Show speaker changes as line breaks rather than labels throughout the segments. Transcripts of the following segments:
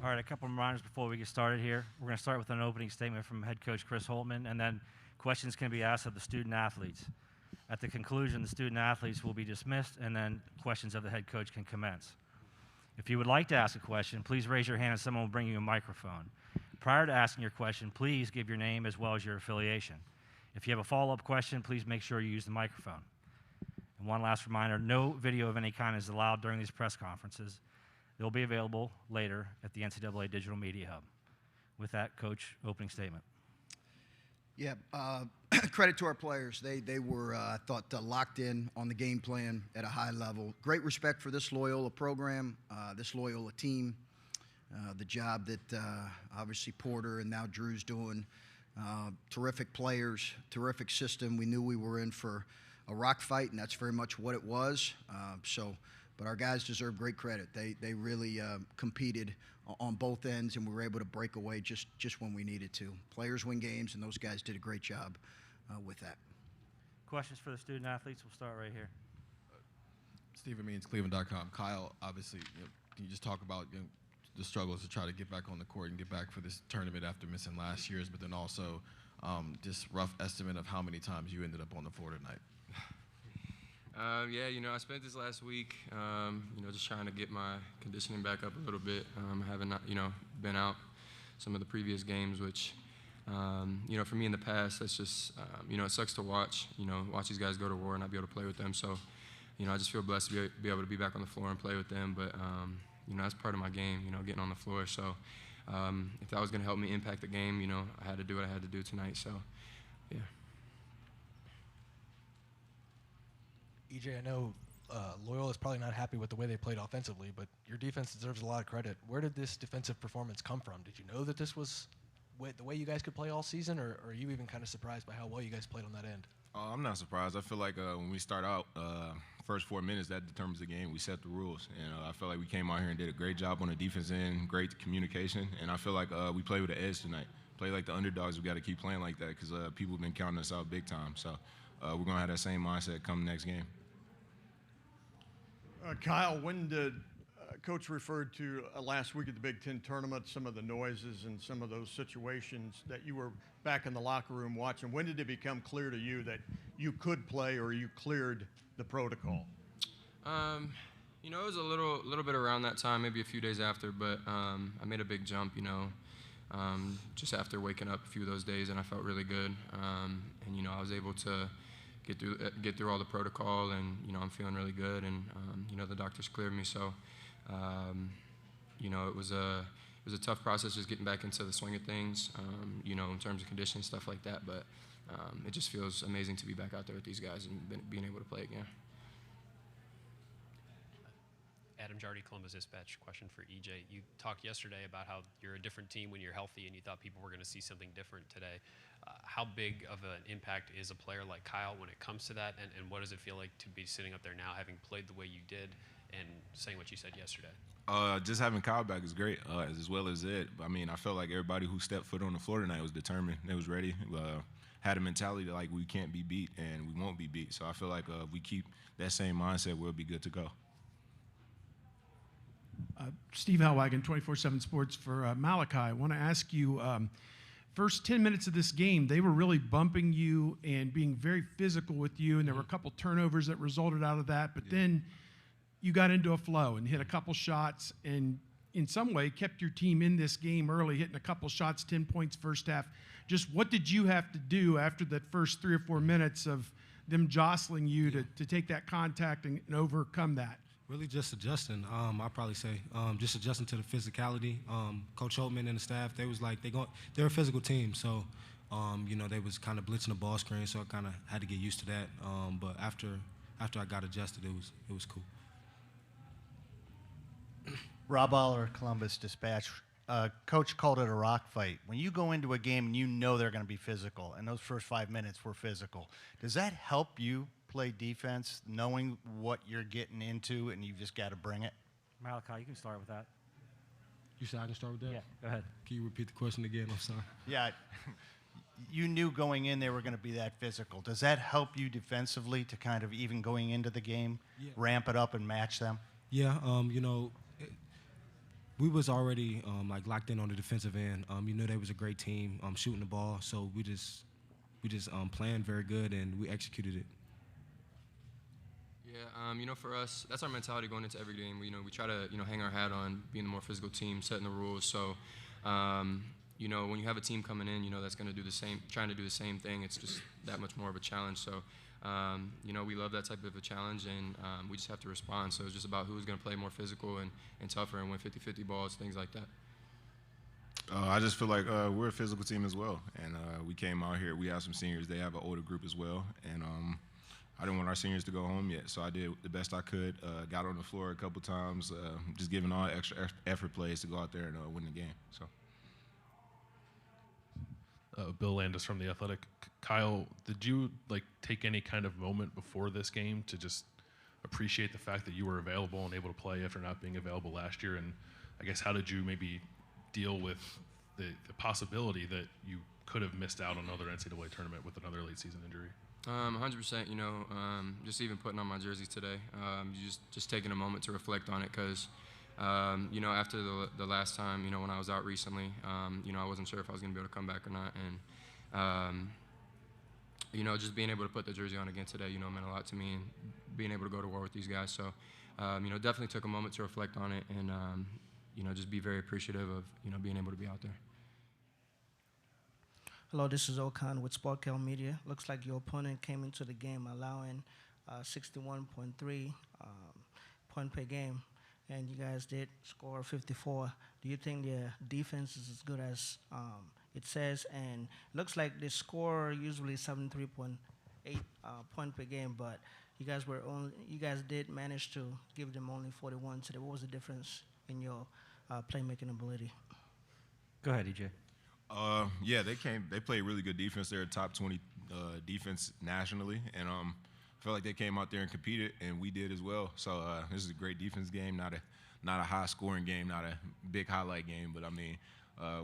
All right, a couple of reminders before we get started here. We're going to start with an opening statement from head coach Chris Holtmann, and then questions can be asked of the student athletes. At the conclusion, the student athletes will be dismissed, and then questions of the head coach can commence. If you would like to ask a question, please raise your hand and someone will bring you a microphone. Prior to asking your question, please give your name as well as your affiliation. If you have a follow-up question, please make sure you use the microphone. And one last reminder, no video of any kind is allowed during these press conferences. They'll be available later at the NCAA Digital Media Hub. With that, Coach, opening statement.
Yeah, credit to our players. They were, I thought, locked in on the game plan at a high level. Great respect for this Loyola program, this Loyola team, the job that obviously Porter and now Drew's doing. Terrific players, terrific system. We knew we were in for a rock fight, and that's very much what it was. But our guys deserve great credit. They really competed on both ends, and we were able to break away just when we needed to. Players win games, and those guys did a great job with that.
Questions for the student athletes? We'll start right here.
Stephen Means, Cleveland.com. Kyle, obviously, can you just talk about the struggles to try to get back on the court and get back for this tournament after missing last year's, but then also just rough estimate of how many times you ended up on the floor tonight?
Yeah, I spent this last week, just trying to get my conditioning back up a little bit. I haven't, been out some of the previous games, which, for me in the past, that's just, it sucks to watch, watch these guys go to war and not be able to play with them. So, I just feel blessed to be able to be back on the floor and play with them. But, that's part of my game, getting on the floor. So, if that was going to help me impact the game, I had to do what I had to do tonight. So, yeah.
EJ, I know Loyola's probably not happy with the way they played offensively, but your defense deserves a lot of credit. Where did this defensive performance come from? Did you know that this was the way you guys could play all season, or are you even kind of surprised by how well you guys played on that end?
I'm not surprised. I feel like when we start out, first 4 minutes, that determines the game. We set the rules. And I feel like we came out here and did a great job on the defense end, great communication. And I feel like we played with an edge tonight. Play like the underdogs. We got to keep playing like that because people have been counting us out big time. So we're going to have that same mindset come next game.
Kyle, when did Coach referred to last week at the Big Ten tournament, some of the noises and some of those situations that you were back in the locker room watching? When did it become clear to you that you could play or you cleared the protocol?
It was a little bit around that time, maybe a few days after, but I made a big jump, just after waking up a few of those days, and I felt really good. And I was able to get through all the protocol, and I'm feeling really good, and the doctors cleared me. So it was a tough process just getting back into the swing of things, in terms of conditioning, stuff like that. But it just feels amazing to be back out there with these guys and being able to play again.
Adam Jardy, Columbus Dispatch. Question for EJ. You talked yesterday about how you're a different team when you're healthy, and you thought people were going to see something different today. How big of an impact is a player like Kyle when it comes to that, and what does it feel like to be sitting up there now, having played the way you did and saying what you said yesterday?
Just having Kyle back is great, as well as it. I mean, I felt like everybody who stepped foot on the floor tonight was determined. They was ready. Had a mentality that, like, we can't be beat and we won't be beat. So I feel like if we keep that same mindset, we'll be good to go.
Steve Hellwagon, 24/7 Sports for Malaki. I want to ask you, first 10 minutes of this game, they were really bumping you and being very physical with you, and there were a couple turnovers that resulted out of that, but then you got into a flow and hit a couple shots and in some way kept your team in this game early, hitting a couple shots, 10 points first half. Just what did you have to do after that first 3 or 4 minutes of them jostling you to take that contact and overcome that?
Really just adjusting. I'll probably say just adjusting to the physicality. Coach Holtmann and the staff, they was like, they're a physical team. So, they was kind of blitzing the ball screen, so I kind of had to get used to that. But after I got adjusted, it was cool.
Rob Aller, Columbus Dispatch. Coach called it a rock fight. When you go into a game and you know they're going to be physical, and those first 5 minutes were physical, does that help you play defense, knowing what you're getting into, and you've just got to bring it?
Malaki, you can start with that.
You said I can start with that?
Yeah, go ahead.
Can you repeat the question again? I'm sorry.
Yeah, you knew going in they were going to be that physical. Does that help you defensively to kind of even going into the game, ramp it up and match them?
Yeah, we was already like locked in on the defensive end. You know, they was a great team shooting the ball, so we just planned very good and we executed it.
Yeah, you know, for us, that's our mentality going into every game. We try to, hang our hat on being the more physical team, setting the rules. So, you know, when you have a team coming in, that's going to do the same, trying to do the same thing, it's just that much more of a challenge. So, you know, we love that type of a challenge, and we just have to respond. So it's just about who's going to play more physical and tougher and win 50-50 balls, things like that.
I just feel like we're a physical team as well, and we came out here. We have some seniors; they have an older group as well, and I didn't want our seniors to go home yet, so I did the best I could. Got on the floor a couple times, just giving all extra effort plays to go out there and win the game. So.
Bill Landis from The Athletic. Kyle, did you take any kind of moment before this game to just appreciate the fact that you were available and able to play after not being available last year? And I guess how did you maybe deal with the possibility that you could have missed out on another NCAA tournament with another late season injury?
100%. Just even putting on my jersey today, just taking a moment to reflect on it, because after the last time, when I was out recently, I wasn't sure if I was going to be able to come back or not. And, just being able to put the jersey on again today, meant a lot to me, and being able to go to war with these guys. So, definitely took a moment to reflect on it and, just be very appreciative of, being able to be out there.
Hello, this is Okan with SportCal Media. Looks like your opponent came into the game allowing 61.3 point per game, and you guys did score 54. Do you think the defense is as good as it says? And looks like they score usually 73.8 point per game, but you guys did manage to give them only 41 today. What was the difference in your playmaking ability?
Go ahead, EJ.
Yeah, they played really good defense. They're a top 20 defense nationally, and I felt like they came out there and competed, and we did as well. So this is a great defense game, not a high-scoring game, not a big highlight game, but I mean,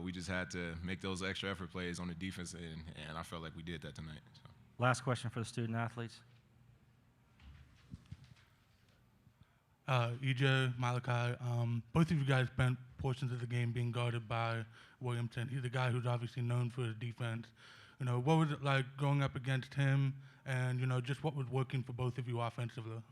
we just had to make those extra effort plays on the defense end, and I felt like we did that tonight. So.
Last question for the student athletes.
EJ, Malaki, both of you guys spent portions of the game being guarded by Williamson. He's a guy who's obviously known for his defense. What was it like going up against him, and just what was working for both of you offensively?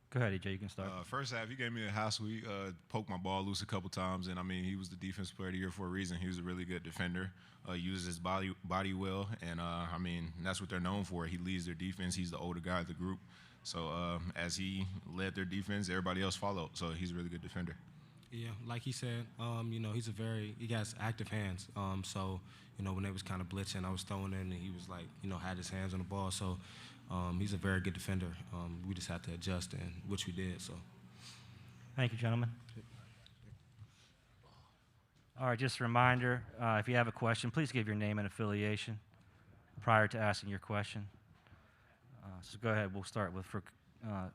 Go ahead, EJ, you can start.
First half, he gave me a hassle. He poked my ball loose a couple times, and I mean, he was the defensive player of the year for a reason. He was a really good defender, uses his body well, and I mean, that's what they're known for. He leads their defense. He's the older guy of the group. So as he led their defense, everybody else followed. So he's a really good defender.
Yeah, like he said, he has active hands. So, when they was kind of blitzing, I was throwing in, and he was like, had his hands on the ball. So he's a very good defender. We just had to adjust, and which we did. So.
Thank you, gentlemen. All right, just a reminder, if you have a question, please give your name and affiliation prior to asking your question. So go ahead. We'll start with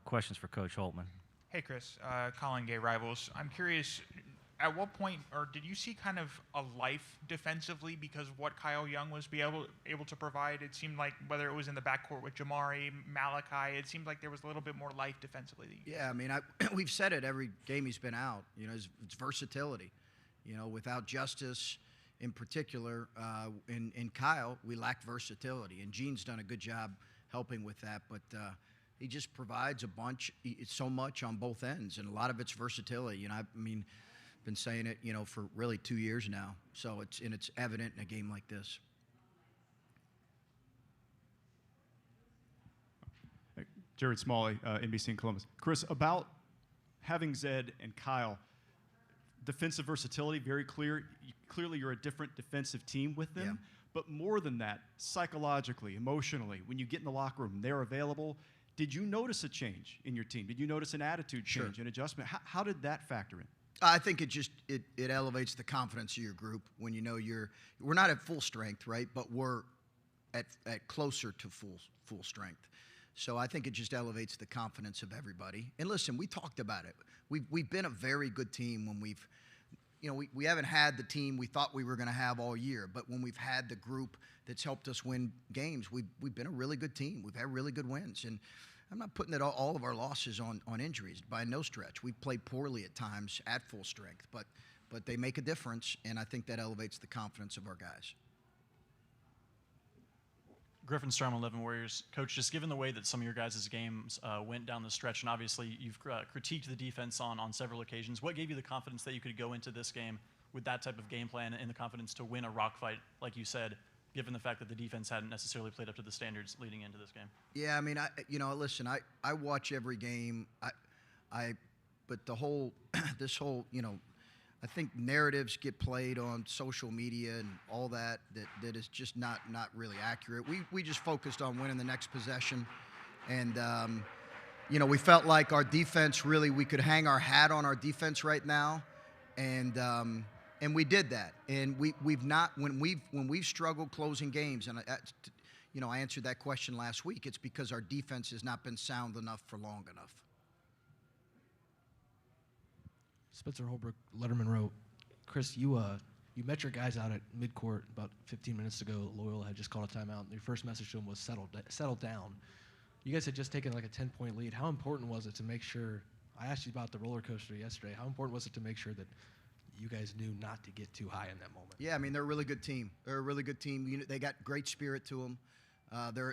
questions for Coach Holtmann.
Hey, Chris. Colin Gay, Rivals. I'm curious, at what point, or did you see kind of a life defensively because of what Kyle Young was able to provide? It seemed like whether it was in the backcourt with Jamari, Malaki, it seemed like there was a little bit more life defensively.
Yeah, I mean, we've said it every game he's been out. It's versatility. Without Justice in particular, in Kyle, we lacked versatility, and Gene's done a good job helping with that, but he just provides so much on both ends, and a lot of it's versatility. I mean, been saying it, for really 2 years now. So it's evident in a game like this.
Jared Smalley, NBC in Columbus. Chris, about having Zed and Kyle, defensive versatility, very clear. Clearly, you're a different defensive team with them. Yeah. But more than that, psychologically, emotionally, when you get in the locker room, they're available. Did you notice a change in your team? Did you notice an attitude change, an adjustment? How did that factor in?
I think it elevates the confidence of your group when we're not at full strength, right? But we're at closer to full strength. So I think it just elevates the confidence of everybody. And listen, we talked about it. We've been a very good team when we haven't had the team we thought we were going to have all year, but when we've had the group that's helped us win games, we've been a really good team. We've had really good wins, and I'm not putting all of our losses on injuries by no stretch. We played poorly at times at full strength, but they make a difference, and I think that elevates the confidence of our guys.
Griffin Strom, 11 Warriors. Coach, just given the way that some of your guys' games went down the stretch, and obviously you've critiqued the defense on several occasions, what gave you the confidence that you could go into this game with that type of game plan and the confidence to win a rock fight, like you said, given the fact that the defense hadn't necessarily played up to the standards leading into this game?
Yeah, I mean, listen, I watch every game. But the whole, this whole, I think narratives get played on social media and all that is just not really accurate. We just focused on winning the next possession, and we felt like our defense really, we could hang our hat on our defense right now, and we did that. And we've not, when we've struggled closing games, and I answered that question last week. It's because our defense has not been sound enough for long enough.
Spencer Holbrook, Letterman wrote, Chris, you met your guys out at midcourt about 15 minutes ago. Loyola had just called a timeout. And your first message to them was settle down. You guys had just taken like a 10-point lead. How important was it to make sure, I asked you about the roller coaster yesterday, how important was it to make sure that you guys knew not to get too high in that moment?
Yeah, I mean, they're a really good team. They're a really good team. They got great spirit to them.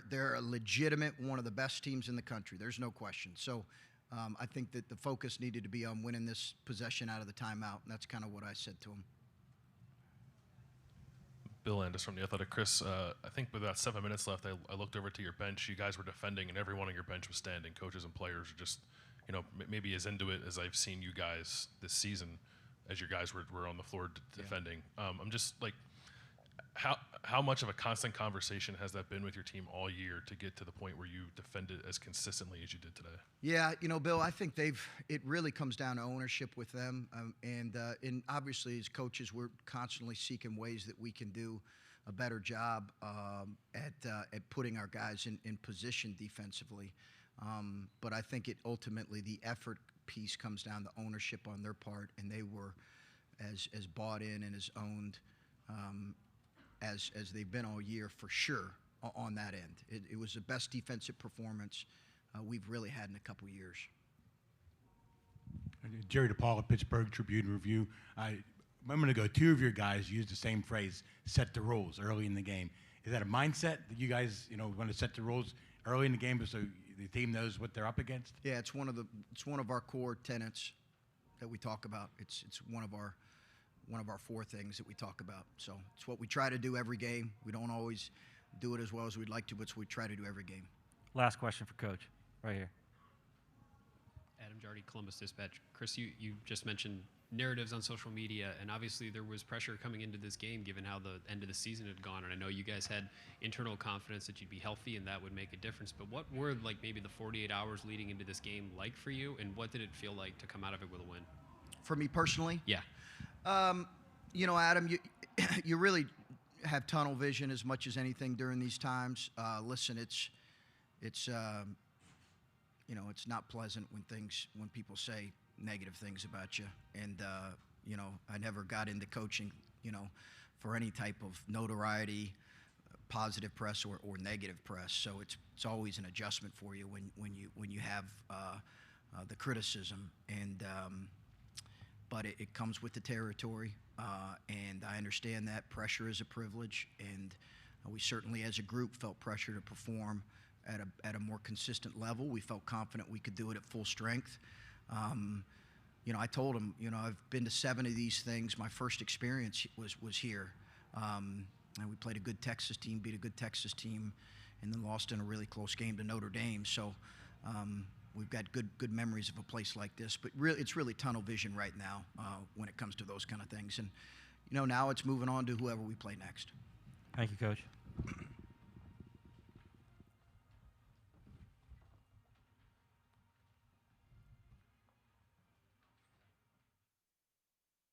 They're a legitimate, one of the best teams in the country. There's no question. So I think that the focus needed to be on winning this possession out of the timeout, and that's kind of what I said to them.
Bill Landis from The Athletic. Chris, I think with about 7 minutes left, I looked over to your bench. You guys were defending, and everyone on your bench was standing. Coaches and players were just, maybe as into it as I've seen you guys this season as your guys were on the floor defending. I'm just like, how much of a constant conversation has that been with your team all year to get to the point where you defended as consistently as you did today?
Yeah, Bill, I think it really comes down to ownership with them. And obviously as coaches, we're constantly seeking ways that we can do a better job at putting our guys in position defensively. But I think ultimately the effort piece comes down to ownership on their part, and they were as bought in and as owned as they've been all year for sure on that end. It was the best defensive performance we've really had in a couple years.
Jerry DePaul, Pittsburgh Tribune Review. A moment ago, two of your guys used the same phrase, set the rules, early in the game. Is that a mindset that you guys, want to set the rules early in the game so the team knows what they're up against?
Yeah, it's one of our core tenets that we talk about. It's one of our 4 things that we talk about. So it's what we try to do every game. We don't always do it as well as we'd like to, but it's what we try to do every game.
Last question for Coach, right here.
Adam Jardy, Columbus Dispatch. Chris, you just mentioned narratives on social media, and obviously there was pressure coming into this game given how the end of the season had gone, and I know you guys had internal confidence that you'd be healthy and that would make a difference, but what were maybe the 48 hours leading into this game like for you, and what did it feel like to come out of it with a win?
For me personally?
Yeah.
Adam, you really have tunnel vision as much as anything during these times. Listen, it's not pleasant when people say negative things about you. And, I never got into coaching, for any type of notoriety, positive press or negative press. So it's always an adjustment for you when you have the criticism. And but it comes with the territory, and I understand that pressure is a privilege, and we certainly as a group felt pressure to perform at a more consistent level. We felt confident we could do it at full strength. I told him, I've been to 7 of these things. My first experience was here, and we played a good Texas team, beat a good Texas team, and then lost in a really close game to Notre Dame. So we've got good memories of a place like this, but it's really tunnel vision right now when it comes to those kind of things. And now it's moving on to whoever we play next.
Thank you, Coach.